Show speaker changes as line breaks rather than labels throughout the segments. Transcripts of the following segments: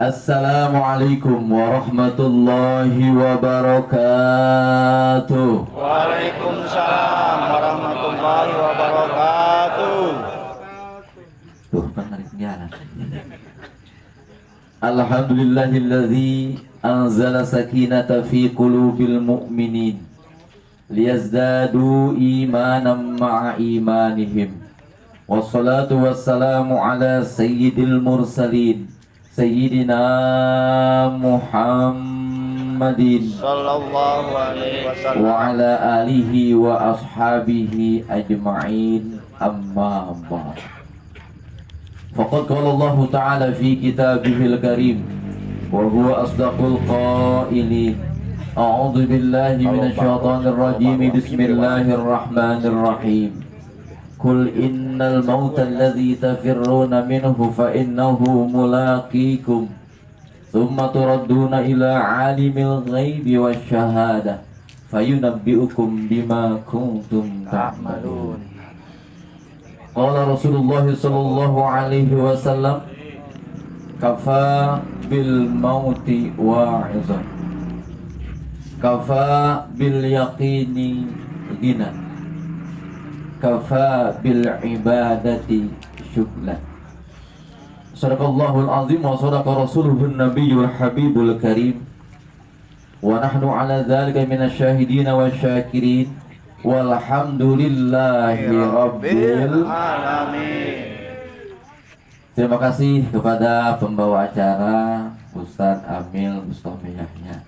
Assalamualaikum warahmatullahi wabarakatuh.
Waalaikumsalam warahmatullahi wabarakatuh.
Tuh kan hari jalan. Alhamdulillahilladzi anzala sakinata fi qulubil mu'minin liyazdadu imanan ma'a imanihim. Wassalatu wassalamu ala sayyidil mursalin Sayyidina Muhammadin
Sallallahu alaihi wasallam.
wa ala alihi wa ashabihi ajma'in, amma ba'd. Faqad qala Allah Ta'ala fi kitabihil karim wa huwa asdaqul qailin. A'udzu billahi minasy syaithanir rajim. Bismillahirrahmanirrahim. Qul innal mauta alladzi tafirruna minhu fa innahu mulaqikum thumma turadduna ila alimil ghaibi wasyahadah fayunabbi'ukum bima kuntum ta'malun. Qala Rasulullah sallallahu alaihi wasallam, kafa bil mauti wa'izan, kafa bil yaqini ghina, kafa bil ibadati syughlan. Sadaqallahul azim wa sadaqa rasuluhun nabiyyul habibul karim. Wa nahnu ala dzalika minasy syahidin wa syakirin. Walhamdulillahi rabbil
alamin.
Terima kasih kepada pembawa acara Ustadz Amil Mustomiyahnya.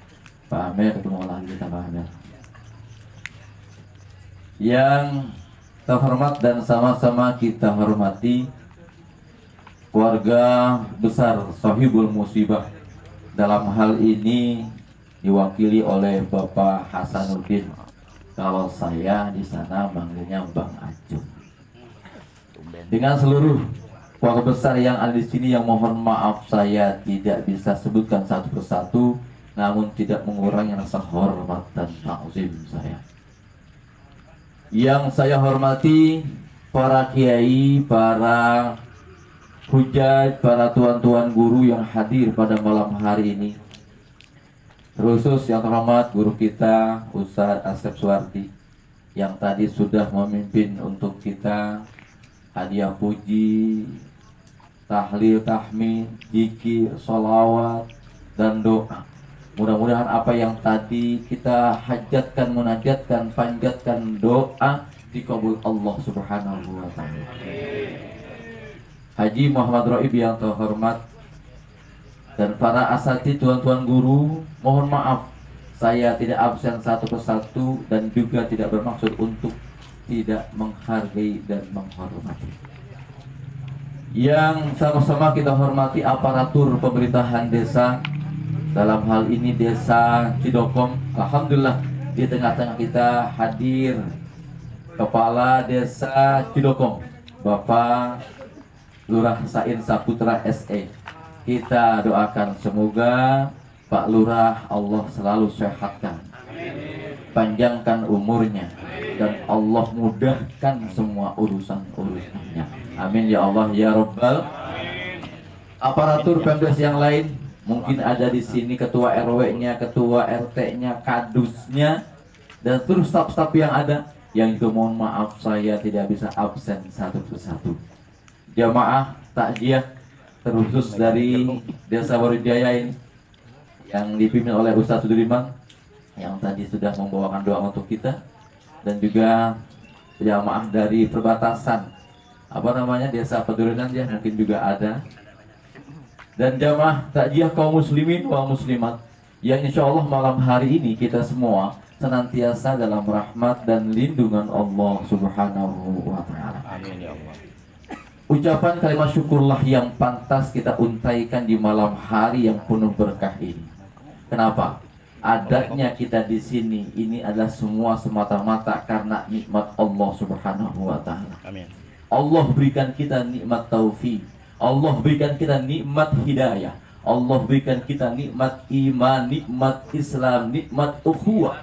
Pak Amil, ketemu lagi kita Pak Amil. Yang terhormat dan sama-sama kita hormati keluarga besar Sohibul Musibah. Dalam hal ini diwakili oleh Bapak Hasanuddin. Kalau saya di sana manggilnya Bang Acung. Dengan seluruh keluarga besar yang ada di sini, yang mohon maaf saya tidak bisa sebutkan satu persatu, namun tidak mengurangi rasa hormat dan takzim saya. Yang saya hormati para kiai, para hujat, para tuan-tuan guru yang hadir pada malam hari ini. Khusus yang terhormat guru kita Ustadz Asep Suwardi yang tadi sudah memimpin untuk kita hadiah puji, tahlil, tahmid, zikir, sholawat, dan doa. Mudah-mudahan apa yang tadi kita hajatkan, munajatkan, panjatkan doa dikabul Allah Subhanahu wa ta'ala. Haji Muhammad Roib yang terhormat dan para asatidz, tuan-tuan guru, mohon maaf saya tidak absen satu persatu dan juga tidak bermaksud untuk tidak menghargai dan menghormati. Yang sama-sama kita hormati aparatur pemerintahan desa, dalam hal ini desa Cidokom. Alhamdulillah di tengah-tengah kita hadir Kepala Desa Cidokom, Bapak Lurah Sain Saputra SE. Kita doakan semoga Pak Lurah Allah selalu sehatkan, panjangkan umurnya, dan Allah mudahkan semua urusan-urusannya. Amin ya Allah ya Rabbal. Aparatur Pemdes yang lain, mungkin ada di sini ketua RW-nya, ketua RT-nya, kadusnya, dan terus staf-staf yang ada. Yang itu mohon maaf saya tidak bisa absen satu persatu. Jamaah takziah terkhusus dari Desa Warijaya ini yang dipimpin oleh Ustadz Sudirman yang tadi sudah membawakan doa untuk kita, dan juga jamaah dari perbatasan Desa Pedurenan ya mungkin juga ada, dan jamaah takziah kaum muslimin wal muslimat yang insya Allah malam hari ini kita semua senantiasa dalam rahmat dan lindungan Allah Subhanahu wa ta'ala.
Amin ya Allah.
Ucapan kalimat syukurlah yang pantas kita untaikan di malam hari yang penuh berkah ini. Kenapa? Adanya kita di sini ini adalah semua semata-mata karena nikmat Allah Subhanahu wa ta'ala.
Amin.
Allah berikan kita nikmat taufik, Allah berikan kita nikmat hidayah, Allah berikan kita nikmat iman, nikmat Islam, nikmat ukhuwah.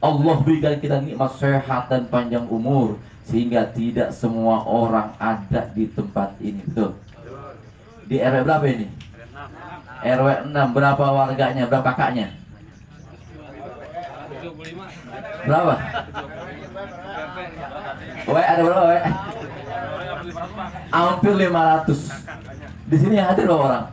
Allah berikan kita nikmat sehat dan panjang umur, sehingga tidak semua orang ada di tempat ini. Betul? Di RW berapa ini? RW 6 berapa warganya, berapa kakaknya? Berapa? Ada berapa? Hampir 500. Di sini yang hadir berapa orang?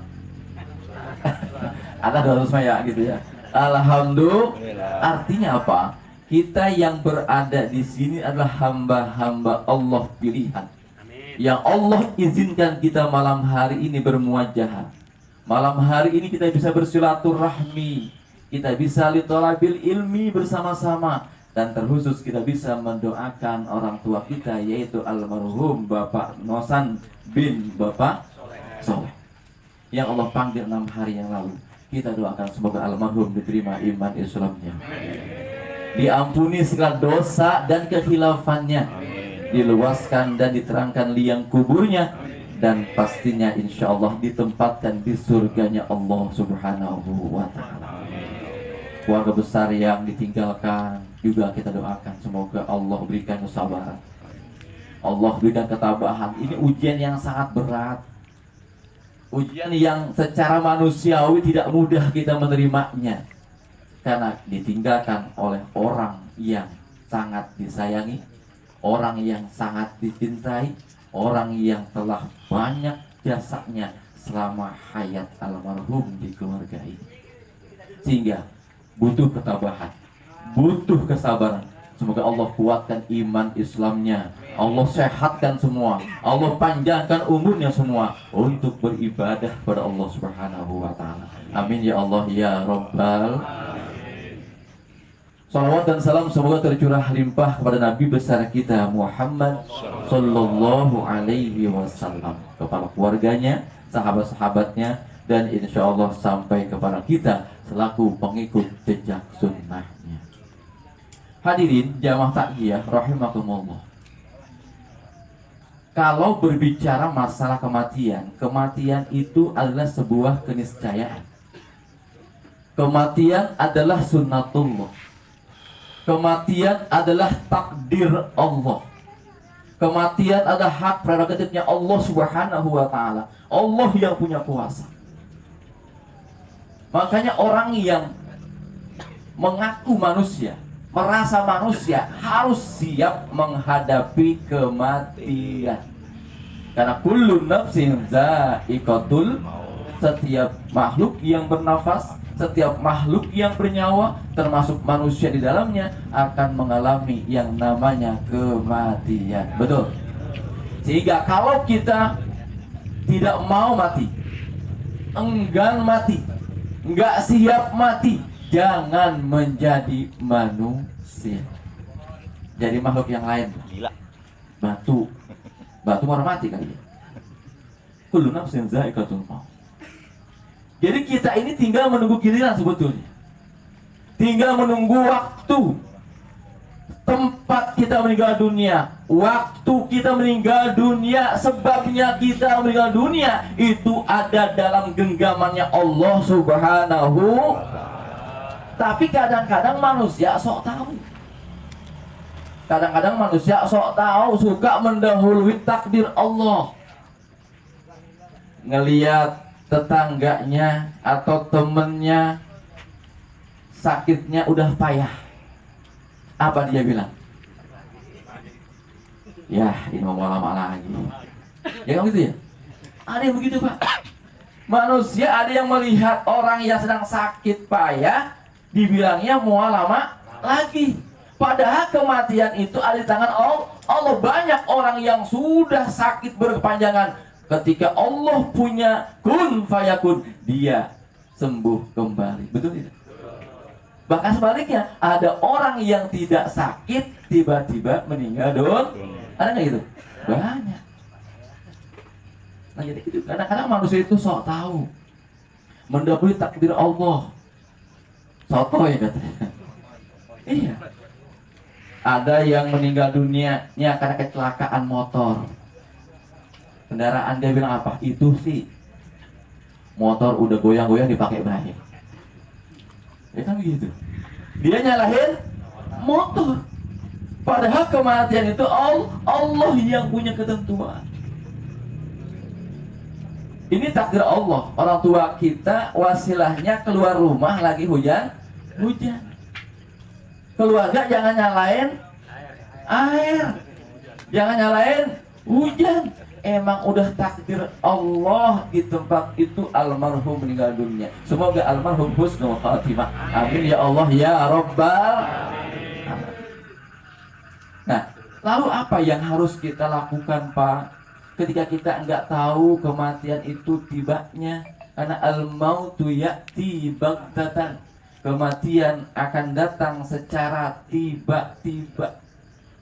Ada 200 mah ya gitu ya. Alhamdulillah. Artinya apa? Kita yang berada di sini adalah hamba-hamba Allah pilihan. Yang Allah izinkan kita malam hari ini bermuajahah. Malam hari ini kita bisa bersilaturahmi, kita bisa litolabil ilmi bersama-sama, dan terkhusus kita bisa mendoakan orang tua kita, yaitu almarhum Bapak Nosan bin Bapak Soleh yang Allah panggil 6 hari yang lalu. Kita doakan semoga almarhum diterima iman Islamnya, diampuni segala dosa dan kehilafannya, diluaskan dan diterangkan liang kuburnya, dan pastinya insya Allah ditempatkan di surganya Allah Subhanahu wa ta'ala. Keluarga besar yang ditinggalkan juga kita doakan semoga Allah berikan kesabaran, Allah berikan ketabahan. Ini ujian yang sangat berat, ujian yang secara manusiawi tidak mudah kita menerimanya, karena ditinggalkan oleh orang yang sangat disayangi, orang yang sangat dicintai, orang yang telah banyak jasanya selama hayat almarhum di keluarga ini. Sehingga butuh ketabahan, butuh kesabaran. Semoga Allah kuatkan iman Islamnya, Allah sehatkan semua, Allah panjangkan umurnya semua untuk beribadah pada Allah Subhanahu wa ta'ala. Amin ya Allah ya Rabbal. Salawat dan salam semoga tercurah limpah kepada Nabi besar kita Muhammad Sallallahu Alaihi Wasallam, kepada keluarganya, sahabat-sahabatnya, dan insya Allah sampai kepada kita selaku pengikut jejak sunnahnya. Hadirin jamaah takziah rahimakumullah. Kalau berbicara masalah kematian, kematian itu adalah sebuah keniscayaan. Kematian adalah sunnatullah. Kematian adalah takdir Allah. Kematian adalah hak prerogatifnya Allah Subhanahu wa ta'ala. Allah yang punya kuasa. Makanya orang yang mengaku manusia, merasa manusia, harus siap menghadapi kematian. Karena kullu nafsin za'iqatul, setiap makhluk yang bernafas, setiap makhluk yang bernyawa, termasuk manusia di dalamnya, akan mengalami yang namanya kematian. Betul. Sehingga kalau kita tidak mau mati, enggan mati, enggak siap mati, jangan menjadi manusia. Jadi makhluk yang lain.
Gila.
Batu mau mati kali ya. Kullu nafsin za'iqatul maut. Jadi kita ini tinggal menunggu giliran sebetulnya. Tinggal menunggu waktu, tempat kita meninggal dunia, waktu kita meninggal dunia, sebabnya kita meninggal dunia itu ada dalam genggamannya Allah Subhanahu. Tapi kadang-kadang manusia sok tahu. Kadang-kadang manusia sok tahu, suka mendahului takdir Allah. Ngelihat tetangganya atau temennya sakitnya udah payah, apa dia bilang? Ya ini mau lama lagi. Ya kan gitu ya? Ada yang begitu Pak. Manusia ada yang melihat orang yang sedang sakit payah, dibilangnya mau lama lagi. Padahal kematian itu ada di tangan Allah. Banyak orang yang sudah sakit berkepanjangan, ketika Allah punya kun fayakun, dia sembuh kembali. Betul tidak? Bahkan sebaliknya, ada orang yang tidak sakit tiba-tiba meninggal dunia. Ada nggak gitu? Banyak. Nah jadi gitu. Kadang-kadang manusia itu sok tahu, mendahului takdir Allah. Sotoy katanya. Iya. Ada yang meninggal dunianya karena kecelakaan motor. Kendaraan dia bilang apa? Itu sih motor udah goyang-goyang dipakai baik. Ya kan begitu. Dia nyalahin motor. Padahal kematian itu Allah yang punya ketentuan. Ini takdir Allah. Orang tua kita wasilahnya keluar rumah lagi hujan. Keluarga jangan nyalain air, jangan nyalain hujan. Emang udah takdir Allah di tempat itu almarhum meninggal dunia. Semoga almarhum husnul khatimah. Amin ya Allah ya Rabbal alamin. Nah, lalu apa yang harus kita lakukan, Pak? Ketika kita enggak tahu kematian itu tibanya, karena al-mautu ya'ti baghtatan. Kematian akan datang secara tiba-tiba.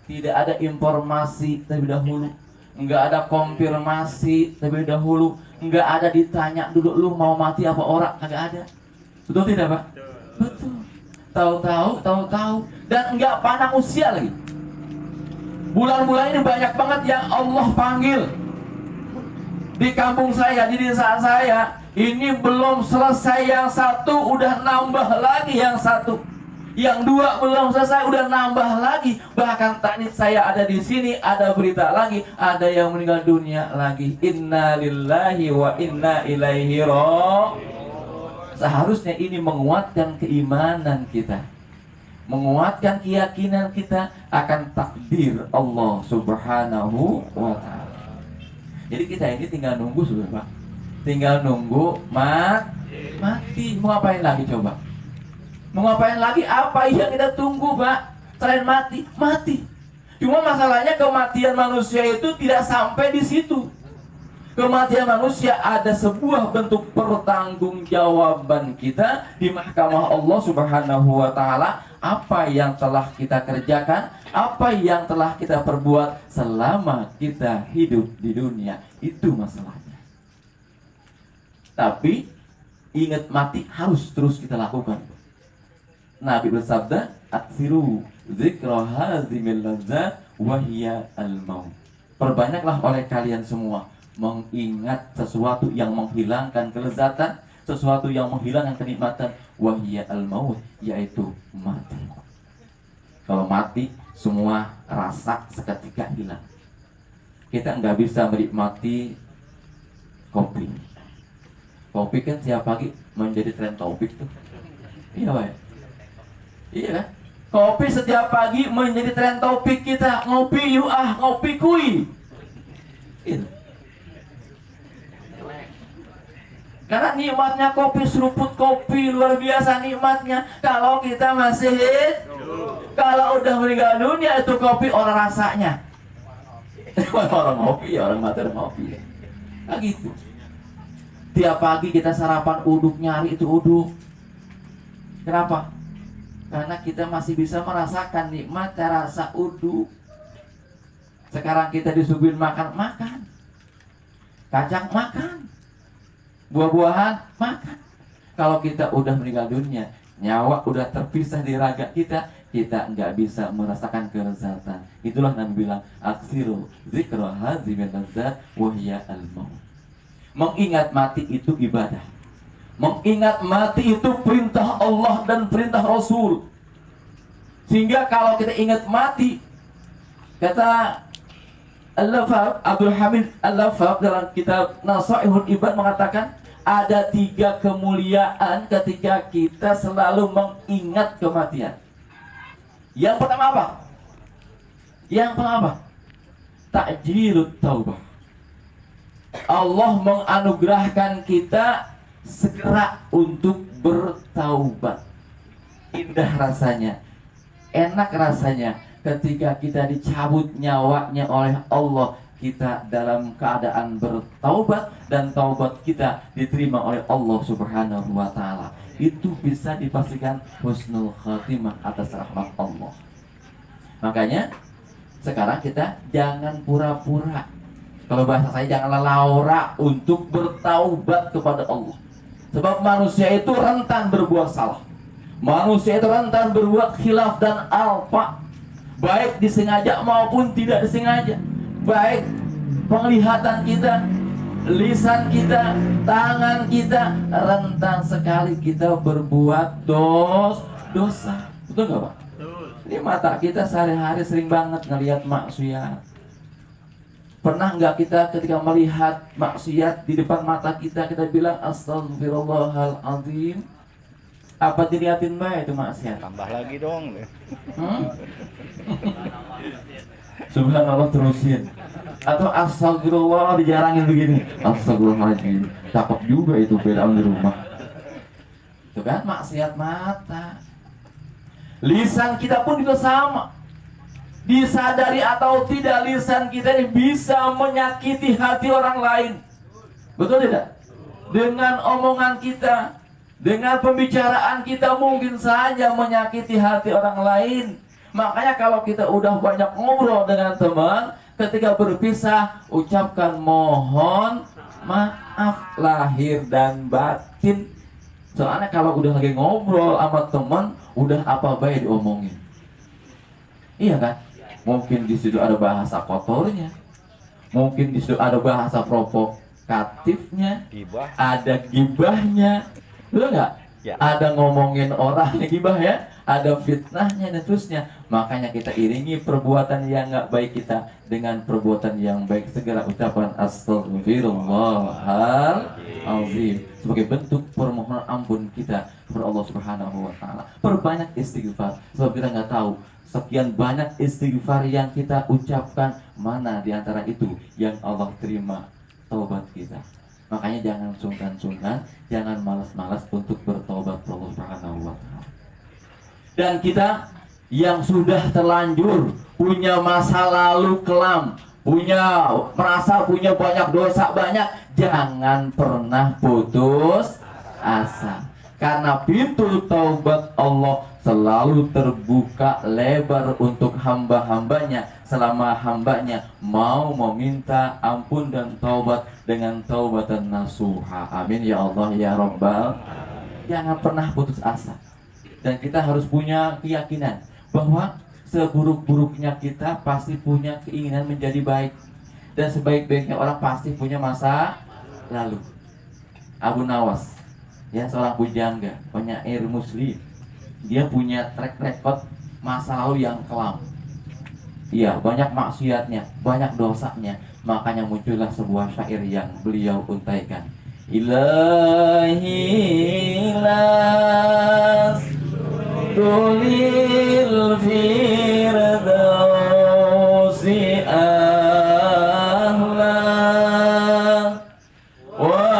Tidak ada informasi terlebih dahulu, enggak ada konfirmasi terlebih dahulu, enggak ada ditanya dulu lu mau mati apa orang, kagak ada. Betul tidak, Pak? Betul. Tahu-tahu dan enggak pandang usia lagi. Bulan-bulan ini banyak banget yang Allah panggil. Di kampung saya, di desa saya, ini belum selesai yang satu, udah nambah lagi yang satu. Yang dua belum selesai, udah nambah lagi. Bahkan tadi saya ada di sini, ada berita lagi, ada yang meninggal dunia lagi. Inna lillahi wa inna ilaihi raji'un. Seharusnya ini menguatkan keimanan kita, menguatkan keyakinan kita akan takdir Allah Subhanahu wa ta'ala. Jadi kita ini tinggal nunggu sudah, Pak. Tinggal nunggu mati. Mau ngapain lagi coba? Mau ngapain lagi? Apa yang kita tunggu, Pak? Selain mati. Cuma masalahnya kematian manusia itu tidak sampai di situ. Kematian manusia ada sebuah bentuk pertanggungjawaban kita di mahkamah Allah Subhanahu wa ta'ala. Apa yang telah kita kerjakan, apa yang telah kita perbuat selama kita hidup di dunia. Itu masalahnya. Tapi ingat mati harus terus kita lakukan. Nabi bersabda, "Aksiru dzikra hazimil ladzat wa hiya al-maut." Perbanyaklah oleh kalian semua mengingat sesuatu yang menghilangkan kelezatan, sesuatu yang menghilangkan kenikmatan, wahiyya al-maut, yaitu mati. Kalau mati, semua rasa seketika hilang. Kita nggak bisa menikmati kopi. Kopi kan tiap pagi menjadi tren topik tuh. Iya, Pak. Iya kan? Kopi setiap pagi menjadi tren topik kita. Ngopi yuk ngopi kui. Itu. Karena nikmatnya kopi, seruput kopi luar biasa nikmatnya. Kalau kita masih kalau udah meninggal dunia itu kopi orang rasanya. Orang ngopi ya orang mati ngopi. Nah gitu. Tiap pagi kita sarapan uduk, nyari itu uduk. Kenapa? Karena kita masih bisa merasakan nikmat rasa uduk. Sekarang kita disuguhin makan. Kacang makan. Buah-buahan makan. Kalau kita udah meninggal dunia, nyawa udah terpisah di raga kita nggak bisa merasakan kelezatan. Itulah Nabi bilang, aksiru dzikra hazimil ladzat wa hiya al-maut. Mengingat mati itu ibadah. Mengingat mati itu perintah Allah dan perintah Rasul. Sehingga kalau kita ingat mati, kata Al-Lafab, Abdul Hamid Al-Lafab dalam kitab Nasaihul Ibad mengatakan, ada 3 kemuliaan ketika kita selalu mengingat kematian. Yang pertama apa? Ta'jilut taubah. Allah menganugerahkan kita segera untuk bertaubat. Indah rasanya, enak rasanya ketika kita dicabut nyawanya oleh Allah, kita dalam keadaan bertaubat dan taubat kita diterima oleh Allah Subhanahu wa ta'ala. Itu bisa dipastikan husnul khatimah atas rahmat Allah. Makanya sekarang kita jangan pura-pura. Kalau bahasa saya janganlah laura untuk bertaubat kepada Allah. Sebab manusia itu rentan berbuat salah. Manusia itu rentan berbuat khilaf dan alfa, baik disengaja maupun tidak disengaja. Baik penglihatan kita, lisan kita, tangan kita, rentan sekali kita berbuat dosa. Betul nggak, Pak? Betul. Ini mata kita sehari-hari sering banget ngelihat maksiat. Pernah nggak kita ketika melihat maksiat di depan mata kita bilang astagfirullahaladzim? Apa dilihatin baik itu maksiat?
Tambah lagi dong.
Subhanallah terusin. Atau astagfirullah dijarangin begini. Astagfirullahaladzim. Cakep juga itu beda di rumah. Itu kan maksiat mata. Lisan kita pun juga sama. Disadari atau tidak, lisan kita ini bisa menyakiti hati orang lain. Betul tidak? Dengan omongan kita, dengan pembicaraan kita mungkin saja menyakiti hati orang lain. Makanya kalau kita udah banyak ngobrol dengan teman, ketika berpisah ucapkan mohon maaf lahir dan batin. Soalnya kalau udah lagi ngobrol sama teman, udah apa baik diomongin. Iya kan? Mungkin di situ ada bahasa kotornya, mungkin di situ ada bahasa provokatifnya,
Gibah.
ada gibahnya, betul nggak?
Ya.
Ada ngomongin orang gibah ya, ada fitnahnya dan terusnya. Makanya kita iringi perbuatan yang nggak baik kita dengan perbuatan yang baik. Segera ucapan astagfirullahaladzim sebagai bentuk permohonan ampun kita kepada Allah Subhanahu Wa Taala. Perbanyak istighfar, sebab kita nggak tahu sekian banyak istighfar yang kita ucapkan, mana di antara itu yang Allah terima taubat kita. Makanya jangan sungkan-sungkan, jangan malas-malas untuk bertobat kepada Allah Subhanahu wa Ta'ala. Dan kita yang sudah terlanjur punya masa lalu kelam, merasa punya banyak dosa banyak, jangan pernah putus asa. Karena pintu taubat Allah selalu terbuka lebar untuk hamba-hambanya selama hambanya mau meminta ampun dan taubat dengan taubatan nasuha. Amin ya Allah ya Rabbal. Jangan pernah putus asa. Dan kita harus punya keyakinan bahwa seburuk-buruknya kita pasti punya keinginan menjadi baik, dan sebaik-baiknya orang pasti punya masa lalu. Abu Nawas, ya, seorang pujangga, penyair muslim, dia punya track record masa lalu yang kelam. Iya, banyak maksiatnya, banyak dosanya. Makanya muncullah sebuah syair yang beliau untaikan. Ilahi las tulil firdausi ahla wa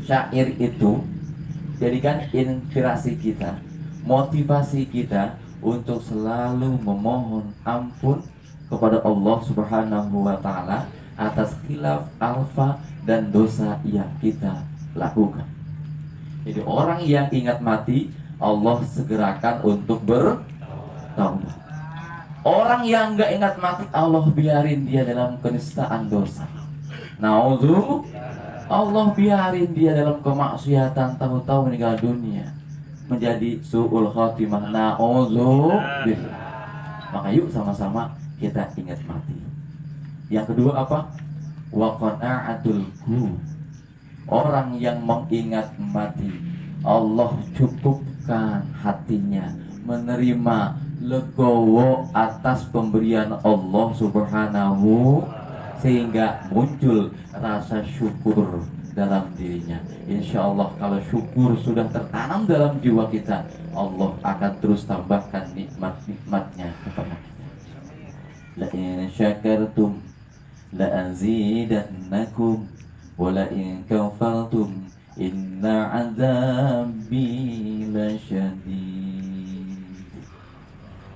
syair itu jadikan inspirasi kita, motivasi kita untuk selalu memohon ampun kepada Allah Subhanahu wa Ta'ala atas khilaf, alfa, dan dosa yang kita lakukan. Jadi orang yang ingat mati, Allah segerakan untuk bertaubat. Orang yang gak ingat mati, Allah biarin dia dalam kenistaan dosa. Nauzubillah. Allah biarin dia dalam kemaksiatan, tahu-tahu meninggal dunia menjadi su'ul khotimah. Na'udzubillah. Maka yuk sama-sama kita ingat mati. Yang kedua apa? Wa qana'atul hu. Orang yang mengingat mati, Allah cukupkan hatinya menerima legowo atas pemberian Allah Subhanahu, sehingga muncul rasa syukur dalam dirinya. Insya Allah kalau syukur sudah tertanam dalam jiwa kita, Allah akan terus tambahkan nikmat-nikmatnya kepada kita. La in syakartum la azidannakum wa la in kafartum inna azabi lasyadid.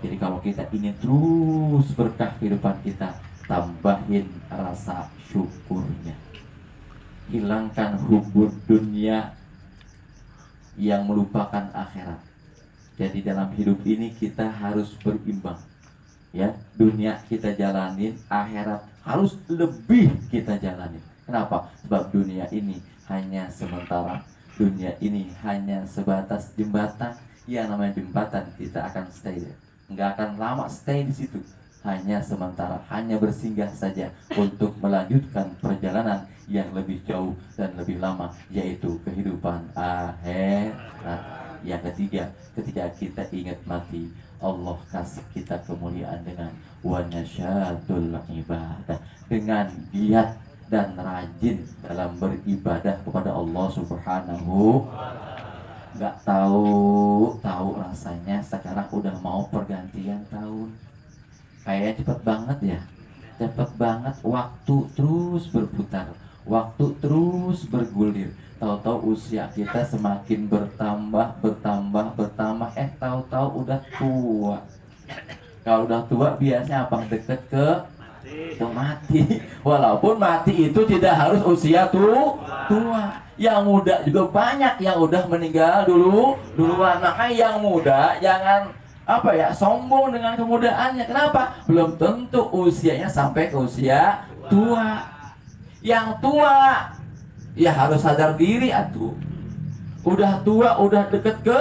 Jadi kalau kita ingin terus berkah kehidupan kita, tambahin rasa syukurnya. Hilangkan hubud dunia yang melupakan akhirat. Jadi dalam hidup ini kita harus berimbang. Ya, dunia kita jalanin, akhirat harus lebih kita jalanin. Kenapa? Sebab dunia ini hanya sementara. Dunia ini hanya sebatas jembatan. Yang namanya jembatan kita akan stay, nggak akan lama stay di situ. Hanya sementara, hanya bersinggah saja untuk melanjutkan perjalanan yang lebih jauh dan lebih lama, yaitu kehidupan akhirat. Yang ketiga, ketika kita ingat mati, Allah kasih kita kemuliaan dengan wanasyatul ibadah, dengan giat dan rajin dalam beribadah kepada Allah Subhanahu. Nggak tahu rasanya sekarang udah mau pergantian tahun. Kayaknya cepet banget ya, cepet banget. Waktu terus berputar, waktu terus bergulir. Tahu-tahu usia kita semakin bertambah, tahu-tahu udah tua. Kalau udah tua biasanya apa? Deket ke mati. Walaupun mati itu tidak harus usia tua. Yang muda juga banyak yang udah meninggal duluan. Makanya yang muda jangan sombong dengan kemudaannya. Kenapa? Belum tentu usianya sampai ke usia tua. Yang tua ya harus sadar diri atuh. Udah tua, udah deket ke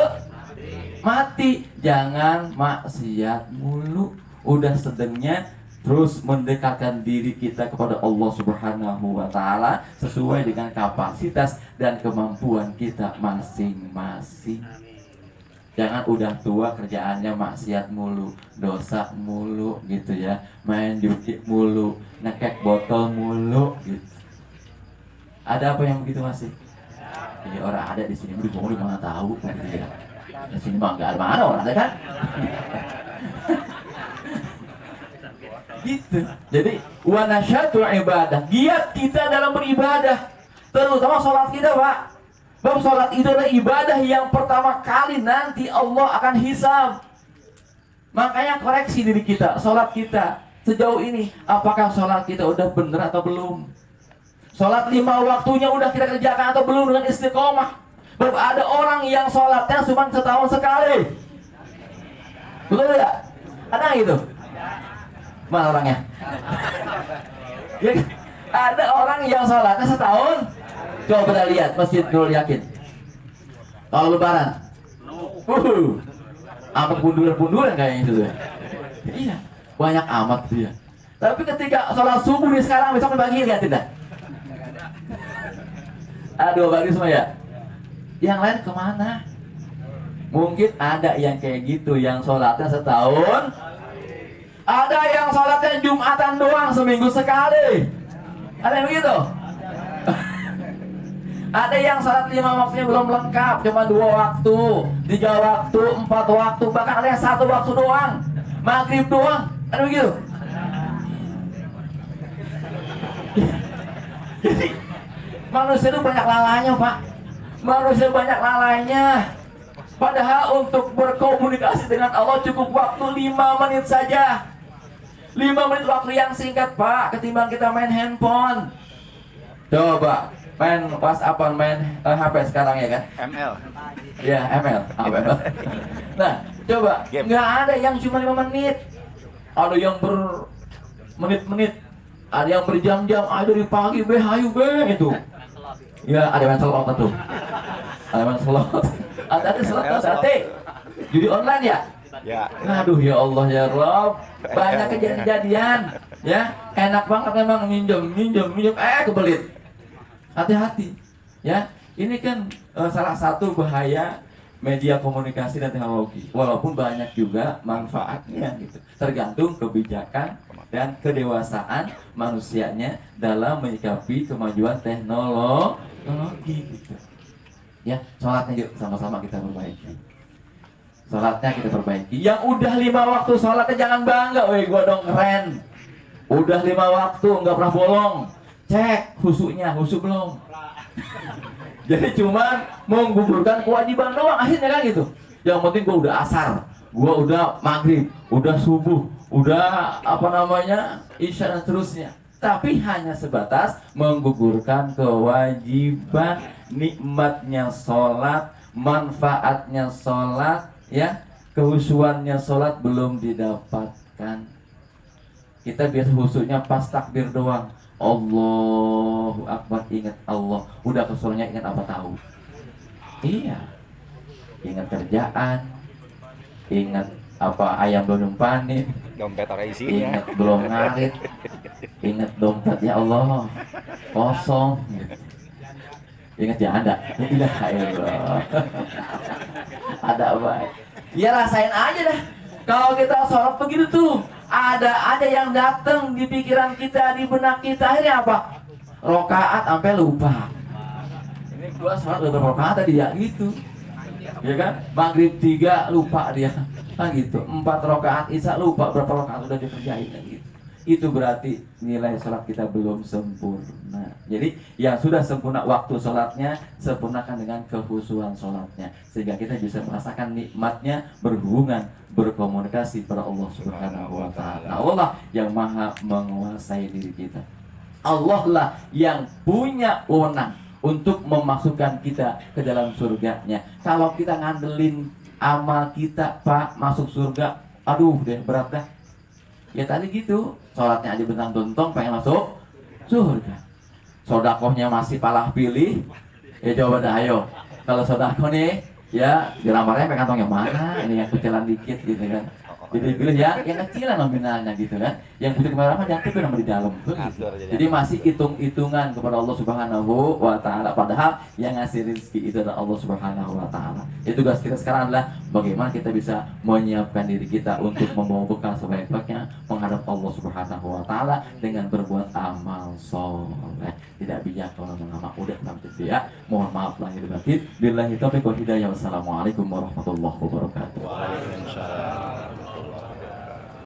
mati. Jangan maksiat mulu. Udah sedangnya terus mendekatkan diri kita kepada Allah Subhanahu wa ta'ala sesuai dengan kapasitas dan kemampuan kita masing-masing. Jangan udah tua kerjaannya maksiat mulu, dosa mulu gitu ya, main judi mulu, nekek botol mulu gitu. Ada apa yang begitu masih? Jadi orang ada di sini, di mana tahu gitu ya. Di sini mah nggak ada mana orang ada kan? Gitu. Jadi wanasyatu ibadah, giat kita dalam beribadah, terutama sholat kita, Pak. Bab sholat itu adalah ibadah yang pertama kali nanti Allah akan hisab. Makanya koreksi diri kita, sholat kita sejauh ini, apakah sholat kita udah benar atau belum? Sholat 5 waktunya udah kita kerjakan atau belum dengan istiqomah? Bab ada orang yang sholatnya cuma setahun sekali. Betul tidak? Ada gitu? Mana orangnya? Ya, ada orang yang sholatnya setahun. Coba kita lihat Masjid Nurul Yakin. Kalau lebaran, amat punduran kayaknya itu ya. Iya, banyak amat dia. Tapi ketika sholat subuh nih sekarang, besok dibagi, lihat tidak? Ada 2 bagi semua ya. Yang lain kemana? Mungkin ada yang kayak gitu, yang sholatnya setahun. Ada yang sholatnya Jumatan doang, seminggu sekali. Ada yang begitu? Ada yang sholat 5 waktunya belum lengkap, cuma 2 waktu, 3 waktu, 4 waktu, bahkan ada yang 1 waktu doang, maghrib doang. Ada begitu? Jadi manusia itu banyak lalainya, Pak. Manusia banyak lalainya. Padahal untuk berkomunikasi dengan Allah cukup waktu 5 menit saja. 5 menit waktu yang singkat, Pak, ketimbang kita main handphone. Coba main WhatsApp, main HP sekarang ya kan?
ML.
Ya, ML. Nah, coba nggak ada yang cuma 5 menit. Ada yang bermenit-menit, ada yang berjam-jam, ada dari pagi hayu itu. Ya, ada yang slot tuh. Ada yang slot. Ada slot tuh sate. Judi online ya?
Ya.
Aduh ya Allah ya Rob, banyak kejadian, ya enak banget memang minjem, kebelit. Hati-hati, ya. Ini kan salah satu bahaya media komunikasi dan teknologi. Walaupun banyak juga manfaatnya gitu. Tergantung kebijakan dan kedewasaan manusianya dalam menyikapi kemajuan teknologi gitu. Ya, sholatnya yuk sama-sama kita perbaiki. Sholatnya kita perbaiki. Yang udah 5 waktu sholatnya jangan bangga, weh gua dong keren. Udah 5 waktu nggak pernah bolong. Cek khusyuknya, khusyuk belum. Jadi cuman menggugurkan kewajiban doang akhirnya kan gitu. Yang penting gua udah asar, gua udah maghrib, udah subuh, udah isya dan seterusnya. Tapi hanya sebatas menggugurkan kewajiban, nikmatnya sholat, manfaatnya sholat, ya, kehusuannya sholat belum didapatkan. Kita biasa khusyuknya pas takbir doang. Allahu Akbar, ingat Allah. Udah kesuruhnya ingat apa tahu? Iya, ingat kerjaan, ingat apa ayam belum panen,
Dompet orang isinya.
ingat belum ngarit, ingat dompetnya Allah kosong. Ingat ya ada, ya Allah. Ada apa? Ya rasain aja dah. Kalau kita sholat begitu tuh, ada yang datang di pikiran kita, di benak kita, akhirnya apa? Rokaat sampai lupa. Ini gua sholat udah berapa rakaat tadi ya gitu, ya kan? Maghrib 3 lupa dia, kan gitu. 4 rakaat isya lupa berapa rakaat udah dikerjain kan gitu. Itu berarti nilai sholat kita belum sempurna. Jadi yang sudah sempurna waktu sholatnya, sempurnakan dengan kehusuan sholatnya, sehingga kita bisa merasakan nikmatnya berhubungan, berkomunikasi pada Allah Subhanahu wa Ta'ala. Allah yang maha menguasai diri kita. Allah lah yang punya wewenang untuk memasukkan kita ke dalam surganya. Kalau kita ngandelin amal kita, Pak, masuk surga, aduh deh berat dah. Ya tadi gitu, sholatnya aja bentang-bentong pengen masuk surga. Sodakohnya masih palah pilih. Ya coba dah ayo. Kalau sodakoh nih, ya dilamarnya pengen kantong yang mana? Ini yang kecilan dikit gitu kan. Jadi pilih yang kecilan nominalnya gitu kan. Yang putih kemana-mana yang itu nama di dalam tuh gitu. Jadi masih hitung-hitungan kepada Allah Subhanahu wa Ta'ala. Padahal yang ngasih rezeki itu adalah Allah Subhanahu wa Ta'ala. Jadi tugas kita sekarang adalah bagaimana kita bisa menyiapkan diri kita untuk membawa bekal sebaik-baiknya menghadap Allah Subhanahu wa Ta'ala dengan berbuat amal soleh. Tidak bijak kalau mengamak udah nanti ya. Mohon maaf lahir batin. Billahi taufiq wal hidayah. Wassalamualaikum warahmatullahi wabarakatuh.